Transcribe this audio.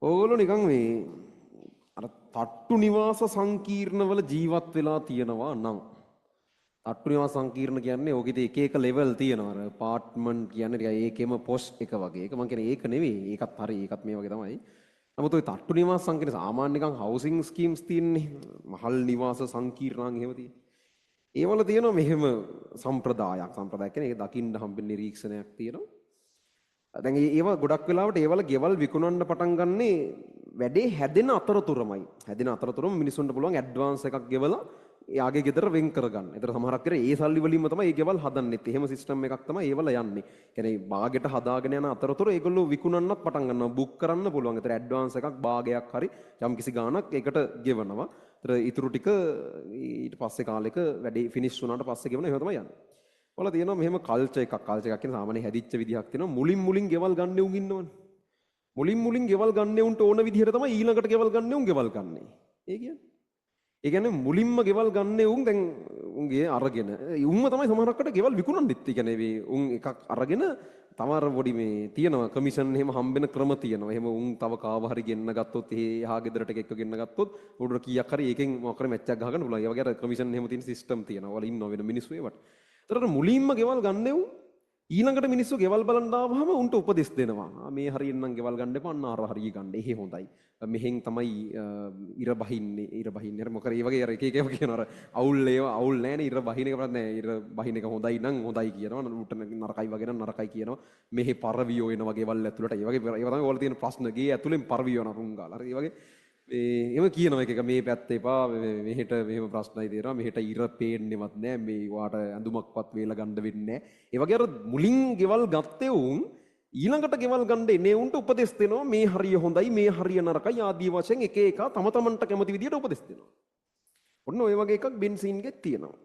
ඕගොල්ලෝ නිකන් මේ අර තට්ටු නිවාස සංකීර්ණවල ජීවත් වෙලා තියෙනවා නම් තට්ටු නිවාස සංකීර්ණ කියන්නේ ඕකෙදී එක එක ලෙවල් තියෙනවා. අර අපාර්ට්මන්ට් කියන්නේ ටික ඒකෙම පොෂ් එක වගේ. ඒක මම කියන්නේ ඒක නෙවෙයි. ඒකත් හරි. ඒකත් මේ වගේ තමයි. නමුත් ওই තට්ටු නිවාස සංකීර්ණ සාමාන්‍ය නිකන් හවුසින් ස්කීම්ස් තියෙන්නේ. මහල් නිවාස සංකීර්ණාන් එහෙම තියෙන්නේ. ඒවල තියෙනවා මෙහෙම සම්ප්‍රදායක්. සම්ප්‍රදායක් කියන්නේ ඒක දකින්න හම්බෙන නිරීක්ෂණයක් තියෙනවා. දැන් ඒව ගොඩක් වෙලාවට ඒවල ගෙවල් විකුණන්න පටන් ගන්නේ වැඩේ හැදෙන අතරතුරමයි. හැදෙන අතරතුරම මිනිස්සුන්ට පුළුවන් ඇඩ්වාන්ස් එකක් ගෙවලා එයාගේ ගෙදර වෙන් කරගන්න. ඒතර සමහරක් වෙලාවට ඒ සල්ලි වලින්ම තමයි මේ ගෙවල් හදන්නෙත්. එහෙම සිස්ටම් එකක් තමයි ඒවල යන්නේ. කියන්නේ බාගෙට හදාගෙන යන අතරතුර ඒගොල්ලෝ විකුණන්නත් පටන් ගන්නවා. බුක් කරන්න පුළුවන්. ඒතර ඇඩ්වාන්ස් එකක් භාගයක් හරි යම් කිසි ගාණක් ඒකට ගෙවනවා. ඒතර ඊටු ටික ඊට පස්සේ කාලෙක වැඩේ ෆිනිෂ් වුණාට පස්සේ ගෙවන එහෙම තමයි යන්නේ. වල තියෙනවා මෙහෙම කල්චර් එකක්. කල්චර් එකක් කියන්නේ සාමාන්‍ය හැදිච්ච විදිහක් තියෙනවා. මුලින් ගෙවල් ගන්න උන් ඉන්නවනේ. මුලින් ගෙවල් ගන්න උන්ට ඕන විදිහට තමයි ඊළඟට ගෙවල් ගන්න උන් ගෙවල් ගන්නේ. ඒ කියන්නේ. ඒ කියන්නේ මුලින්ම ගෙවල් ගන්න උන් දැන් උන්ගේ අරගෙන උන්ම තමයි සමහරකට ගෙවල් විකුණන්නෙත්. ඒ කියන්නේ මේ උන් එකක් අරගෙන තමාර පොඩි මේ තියෙනවා කමිෂන් එහෙම හම්බෙන ක්‍රම තියෙනවා. එහෙම උන් තව කාව හරි ගෙන්න ගත්තොත් එහා ගෙදරට එක්ක ගෙන්න ගත්තොත් උඩට කීයක් හරි ඒකෙන් මොකක් හරි මැච් එකක් ගහගන්න පුළුවන්. ඒ වගේ අර කමිෂන් එහෙම තියෙන සිස්ටම් තියෙනවා. වල ඉන්නව වෙන මිනිස්සු ඒවට. ඒතර මුලින්ම ගෙවල් ගන්න උන් ඊළඟට මිනිස්සු ගෙවල් බලන්න ආවම උන්ට උපදෙස් දෙනවා. මේ හරියෙන් නම් ගෙවල් ගන්න එපා. අන්න අර හරිය ගන්න. එහෙ හොඳයි. මෙහෙන් තමයි ඉර බහින්නේ. මොකද ඒ වගේ අර එක එක ඒවා කියනවා. අර අවුල් නෑනේ ඉර බහින එක නෑ. ඉර බහින එක හොඳයි නම් හොඳයි කියනවා. උට නරකයි වගේ නම් නරකයි කියනවා. මෙහෙ පරවියෝ එන වගේ ගෙවල් ඇතුළට. ඒ වගේ ඒවා තමයි ඕල තියෙන ප්‍රශ්න. ගේ ඇතුළෙන් පරවියෝ නරුන් ගාලා. හරි ඒ වගේ එහෙම කියනවා එක මේ පැත්ත එපා මෙහෙට මෙහෙම ප්‍රශ්නයි තියෙනවා මෙහෙට ඉර පේන්නේවත් නෑ මේ වාට ඇඳුමක්වත් වේලා ගන්න වෙන්නේ නෑ ඒ වගේ අර මුලින් ගෙවල් ගත්තේ උන් ඊළඟට ගෙවල් ගන්න එනේ උන්ට උපදෙස් දෙනවා මේ හරිය හොඳයි මේ හරිය නරකයි ආදී වශයෙන් එක එක තම තමන්ට කැමති විදියට උපදෙස් දෙනවා ඔන්න ඔය වගේ එකක් බෙන්සීන්ගෙත් තියෙනවා